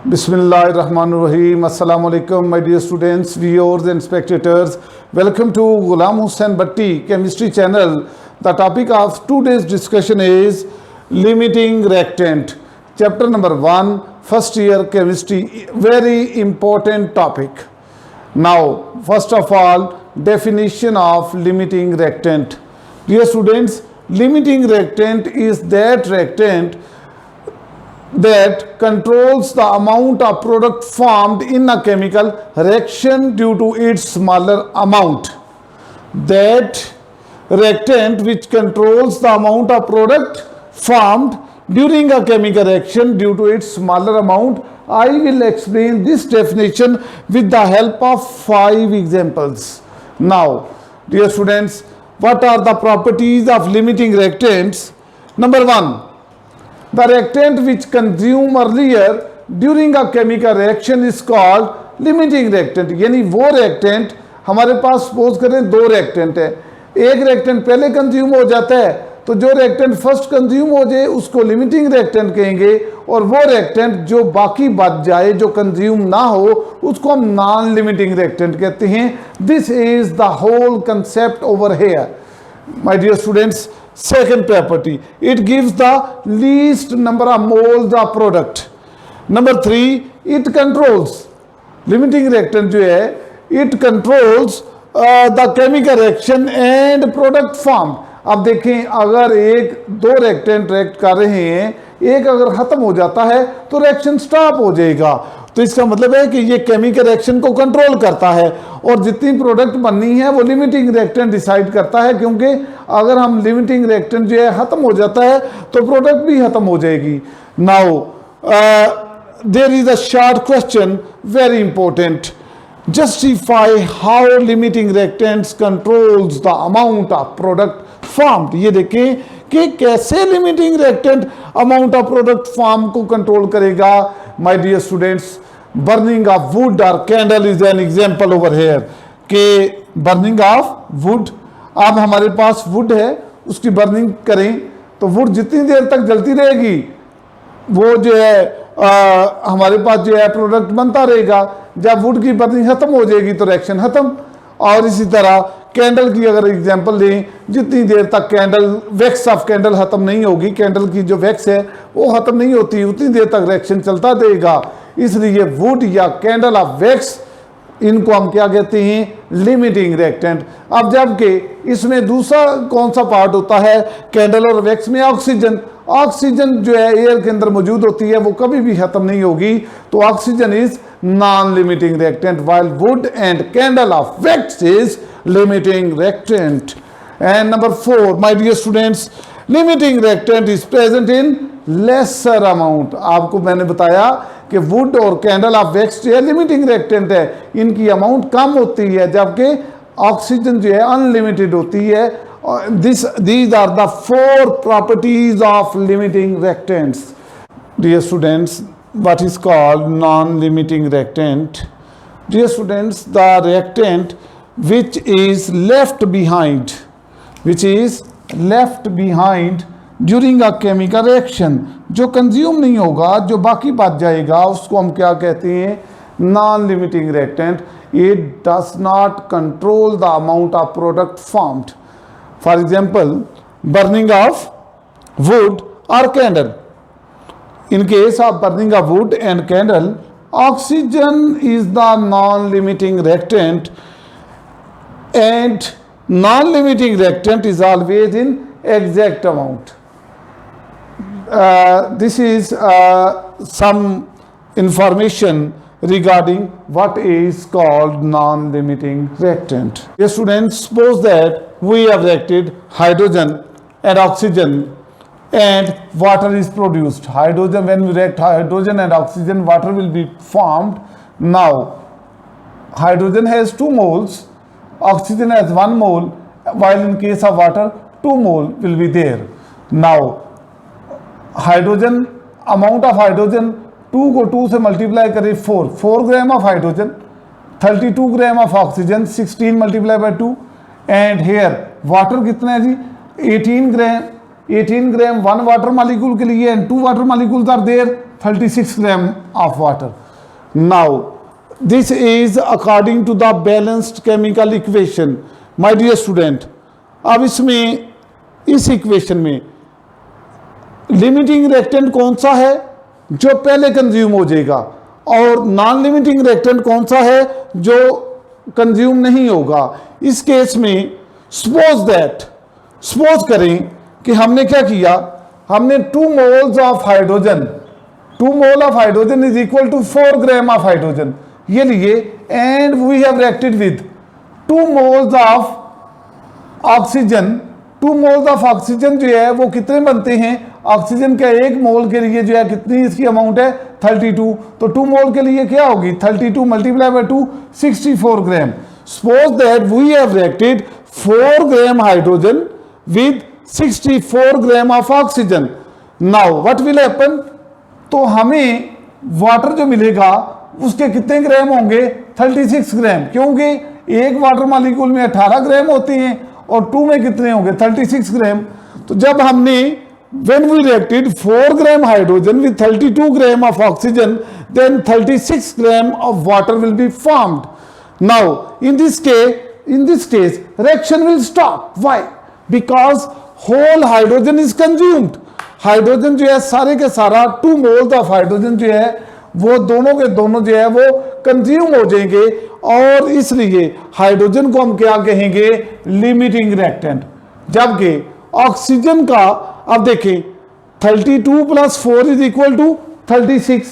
Bismillahirrahmanirrahim. Assalamu alaikum, my dear students, viewers and spectators. Welcome to Ghulam Hussain Bhatti Chemistry channel. The topic of today's discussion is limiting reactant. Chapter number 1, first year chemistry. Very important topic. Now, first of all, definition of limiting reactant. Dear students, limiting reactant is that reactant that controls the amount of product formed in a chemical reaction due to its smaller amount. That reactant which controls the amount of product formed during a chemical reaction due to its smaller amount. I will explain this definition with the help of 5 examples. Now, dear students, what are the properties of limiting reactants? Number 1, the reactant which consumed earlier during a chemical reaction is called limiting reactant. यानी वो reactant हमारे पास suppose करें 2 reactant है, एक reactant पहले consume हो जाता है तो जो reactant फर्स्ट कंज्यूम हो जाए उसको limiting reactant कहेंगे, और वो reactant जो बाकी बच जाए जो कंज्यूम ना हो उसको हम नॉन लिमिटिंग reactant कहते हैं. This is the whole concept over here, my dear students. Second property, it gives the least number of moles of product. Number 3, it controls, limiting reactant जो है it controls the chemical reaction and product formed. अब देखें, अगर एक 2 reactant react कर रहे हैं, एक अगर ख़त्म हो जाता है तो reaction stop हो जाएगा, तो इसका मतलब है कि ये केमिकल रिएक्शन को कंट्रोल करता है और जितनी प्रोडक्ट बननी है वो लिमिटिंग रिएक्टेंट डिसाइड करता है, क्योंकि अगर हम लिमिटिंग रिएक्टेंट जो है ख़त्म हो जाता है तो प्रोडक्ट भी ख़त्म हो जाएगी. Now there is a short question, very important. Justify how limiting reactants controls the amount of product formed. ये देखें कि कैसे limiting reactant amount of product form को कंट्रोल करेगा. My dear students, burning of wood or candle is an example over here. कि burning of wood, अब हमारे पास wood है, उसकी burning करें तो wood जितनी देर तक जलती रहेगी वो जो है हमारे पास जो है प्रोडक्ट बनता रहेगा. जब wood की burning खत्म हो जाएगी तो रिएक्शन खत्म. और इसी तरह कैंडल की अगर एग्जांपल लें, जितनी देर तक कैंडल वैक्स ऑफ कैंडल ख़त्म नहीं होगी, कैंडल की जो वैक्स है वो ख़त्म नहीं होती, उतनी देर तक रिएक्शन चलता रहेगा. इसलिए वुड या कैंडल ऑफ वैक्स, इनको हम क्या कहते हैं, लिमिटिंग रिएक्टेंट. अब जबकि इसमें दूसरा कौन सा पार्ट होता है, कैंडल और वैक्स में ऑक्सीजन. ऑक्सीजन जो है एयर के अंदर मौजूद होती है, वो कभी भी ख़त्म नहीं होगी, तो oxygen is non limiting reactant, while would and candle of wax is limiting reactant. And number 4, my dear students, limiting reactant is present in lesser amount. आपको मैंने बताया कि वुड और कैंडल ऑफ वैक्स जो है लिमिटिंग रिएक्टेंट है, इनकी amount कम होती है, जबकि ऑक्सीजन जो है अनलिमिटेड होती है. These are the 4 properties of limiting reactants. Dear students, what is called non-limiting reactant? Dear students, the reactant which is left behind during a chemical reaction, जो कंज्यूम नहीं होगा, जो बाकी बच जाएगा, उसको हम क्या कहते हैं, non limiting reactant. It does not control the amount of product formed. For example, burning of would और candle. in case of burning of wood and candle, oxygen is the non-limiting reactant, and non-limiting reactant is always in exact amount. This is some information regarding what is called non-limiting reactant. Yes, students, suppose that we have reacted hydrogen and oxygen and water is produced. Hydrogen, when we react hydrogen and oxygen, water will be formed. Now, hydrogen has 2 moles, oxygen has 1 mole, while in case of water 2 mole will be there. Now, hydrogen, amount of hydrogen 2 को 2 से multiply करें 4 gram of hydrogen, 32 gram of oxygen, 16 multiply by 2, and here water कितना है जी 18 ग्राम. 18 gram one water molecule के लिए and 2 water molecules are there, 36 gram of water. Now this is according to the balanced chemical equation. My dear student, अब इसमें इस equation में limiting reactant कौन सा है जो पहले कंज्यूम हो जाएगा और नॉन लिमिटिंग रिएक्टेंट कौन सा है जो कंज्यूम नहीं होगा। इस केस में सपोज करें कि हमने क्या किया, हमने 2 moles of hydrogen, 2 mole of hydrogen is equal to 4 gram of hydrogen ये लिए and we have reacted with 2 moles of oxygen. 2 moles of oxygen जो है वो कितने बनते हैं, ऑक्सीजन का 1 मोल के लिए जो है कितनी इसकी अमाउंट है 32, तो 2 मोल के लिए क्या होगी 32 multiply by 2 64 gram. Suppose that we have reacted 4 gram hydrogen with 64 gram of oxygen. Now what will happen, तो हमें वाटर जो मिलेगा उसके कितने ग्राम होंगे 36 ग्राम, क्योंकि एक वाटर मॉलिक्यूल में 18 ग्राम होते हैं और 2 में कितने होंगे 36 ग्राम। तो जब हमने when we reacted 4 gram hydrogen with 32 gram of oxygen, then 36 gram of water will be formed. Now in this case reaction will stop. Why? Because whole hydrogen is consumed. Hydrogen जो है सारे के सारा 2 moles ऑफ हाइड्रोजन जो है वो दोनों के दोनों जो है वो कंज्यूम हो जाएंगे और इसलिए हाइड्रोजन को हम क्या कहेंगे लिमिटिंग रिएक्टेंट। जबकि ऑक्सीजन का अब देखें 32 + 4 इज इक्वल टू 36,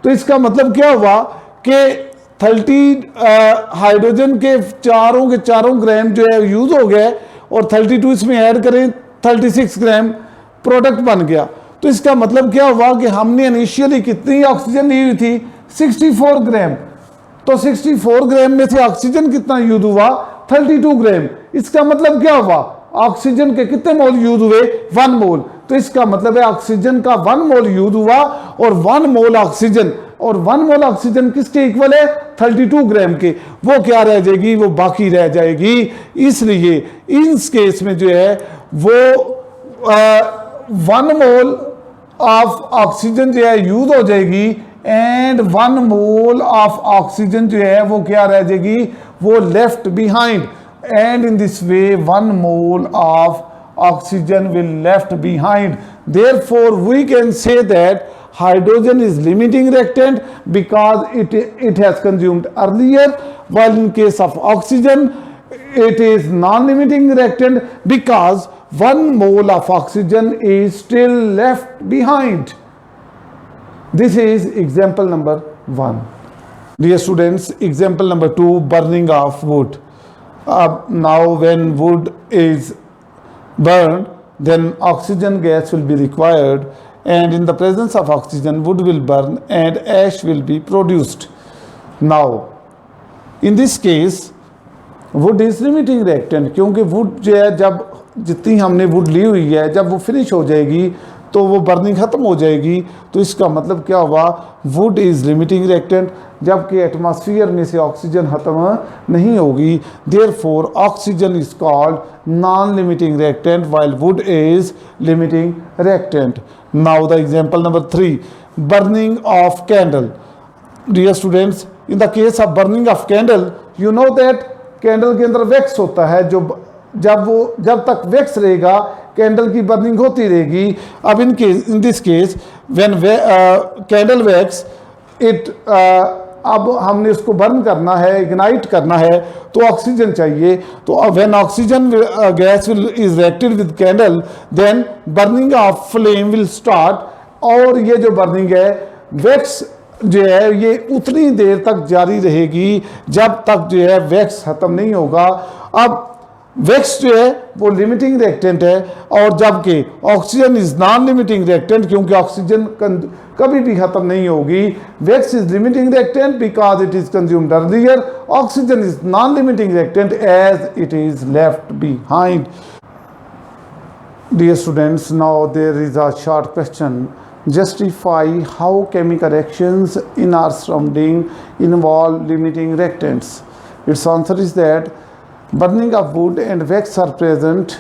तो इसका मतलब क्या हुआ कि 30 हाइड्रोजन के चारों ग्राम जो है यूज हो गए और 32 इसमें ऐड करें 36 ग्राम प्रोडक्ट बन गया। तो इसका मतलब क्या हुआ कि हमने इनिशियली कितनी ऑक्सीजन ली हुई थी 64 ग्राम, तो 64 ग्राम में से ऑक्सीजन कितना यूज हुआ 32 ग्राम। इसका मतलब क्या हुआ ऑक्सीजन के कितने मोल यूज हुए 1 मोल, तो इसका मतलब है ऑक्सीजन का 1 मोल यूज हुआ और 1 मोल ऑक्सीजन, और 1 मोल ऑक्सीजन किसके इक्वल है 32 ग्राम के, वो क्या रह जाएगी वो बाकी रह जाएगी। इसलिए इस केस में जो है वो 1 मोल ऑफ ऑक्सीजन जो है यूज हो जाएगी एंड 1 मोल ऑफ ऑक्सीजन जो है वो क्या रह जाएगी वो left behind, and in this way 1 mole of oxygen will left behind. Therefore we can say that hydrogen is limiting reactant because it has consumed earlier, while in case of oxygen it is non-limiting reactant because 1 mole of oxygen is still left behind. This is example number 1. Dear students, example number 2, burning of wood. Now when wood is burned, then oxygen gas will be required, and in the presence of oxygen wood will burn and ash will be produced. Now in this case wood is limiting reactant, क्योंकि wood जो है जब जितनी हमने wood ली हुई है जब वो फिनिश हो जाएगी तो वो बर्निंग खत्म हो जाएगी। तो इसका मतलब क्या हुआ वुड इज लिमिटिंग रिएक्टेंट, जबकि एटमॉस्फेयर में से ऑक्सीजन खत्म नहीं होगी। Therefore oxygen is called non limiting reactant while wood is limiting reactant. Now the example number 3, burning of candle. Dear students, in the case of burning of candle you know that candle के अंदर wax होता है, जो जब तक wax रहेगा candle की burning होती रहेगी। अब in this case when candle wax it अब हमने उसको बर्न करना है, इग्नाइट करना है, तो ऑक्सीजन चाहिए। तो when oxygen gas is reacted with candle then burning of flame will start, और ये जो बर्निंग है वैक्स जो है ये उतनी देर तक जारी रहेगी जब तक जो है वैक्स खत्म नहीं होगा। अब वैक्स जो है वो लिमिटिंग रिएक्टेंट है और जबकि oxygen is non limiting reactant, क्योंकि ऑक्सीजन कभी भी खत्म नहीं होगी। Wax is limiting reactant because it is consumed earlier, oxygen is non limiting reactant as it is left behind. Dear students, now there is a short question, justify how chemical reactions in our surrounding involve limiting reactants. Its answer is that burning of wood and wax are present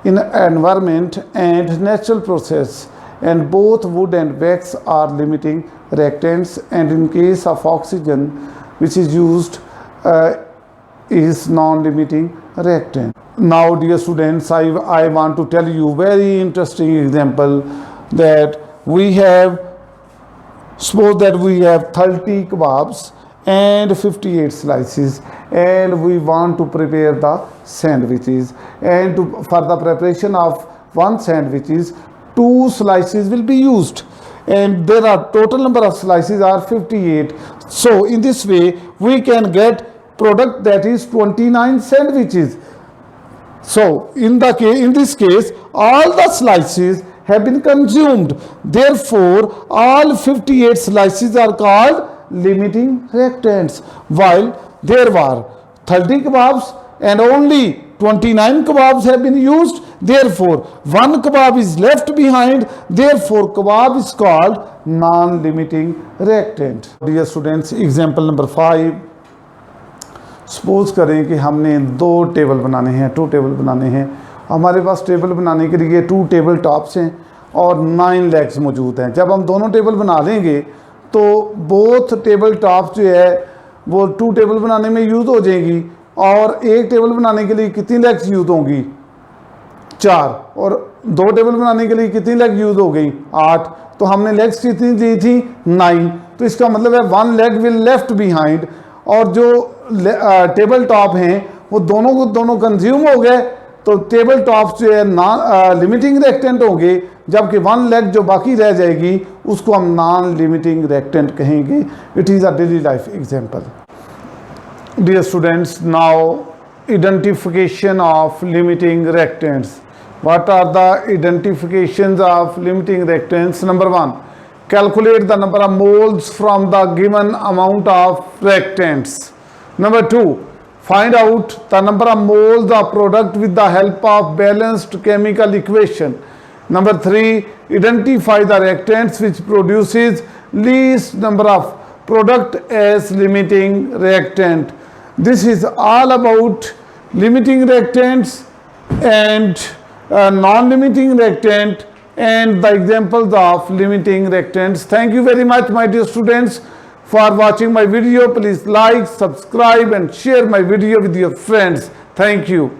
in environment and natural process, and both wood and wax are limiting reactants, and in case of oxygen which is used is non-limiting reactant. Now dear students, I want to tell you very interesting example that we have, suppose that we have 30 kebabs and 58 slices, and we want to prepare the sandwiches, and for the preparation of one sandwiches 2 slices will be used, and there are total number of slices are 58. So in this way we can get product that is 29 sandwiches. So in this case all the slices have been consumed, therefore all 58 slices are called limiting reactants, while there were 30 kebabs and only 29 kebabs have been used, therefore one kebab is left behind, therefore kebab is called non-limiting reactant. Dear students, example number 5, suppose करें कि हमने 2 table बनाने हैं, 2 table बनाने हैं। हमारे पास table बनाने के लिए 2 टेबल टॉप्स हैं और 9 लेग्स मौजूद हैं। जब हम दोनों टेबल बना लेंगे तो बोथ टेबल टॉप्स जो है वो 2 टेबल बनाने में यूज़ हो जाएगी, और एक टेबल बनाने के लिए कितनी लेग्स यूज़ होंगी? 4, और 2 टेबल बनाने के लिए कितनी लेग यूज़ हो गई? 8। तो हमने लेग्स कितनी दी थी? 9। तो इसका मतलब है 1 लेग विल लेफ्ट बिहाइंड, और जो टेबल टॉप हैं वो दोनों कंज्यूम हो गए, तो टेबल टॉप जो है नॉन लिमिटिंग रिएक्टेंट होंगे, जबकि 1 लेग जो बाकी रह जाएगी उसको हम नॉन लिमिटिंग रिएक्टेंट कहेंगे। It is a daily life example. Dear students, now identification of limiting reactants. What are the identifications of limiting reactants? Number 1, calculate the number of moles from the given amount of reactants. Number 2, find out the number of moles of product with the help of balanced chemical equation. Number 3, identify the reactants which produces least number of product as limiting reactant. This is all about limiting reactants and non-limiting reactant and the examples of limiting reactants. Thank you very much, my dear students, for watching my video. Please like, subscribe and share my video with your friends. Thank you.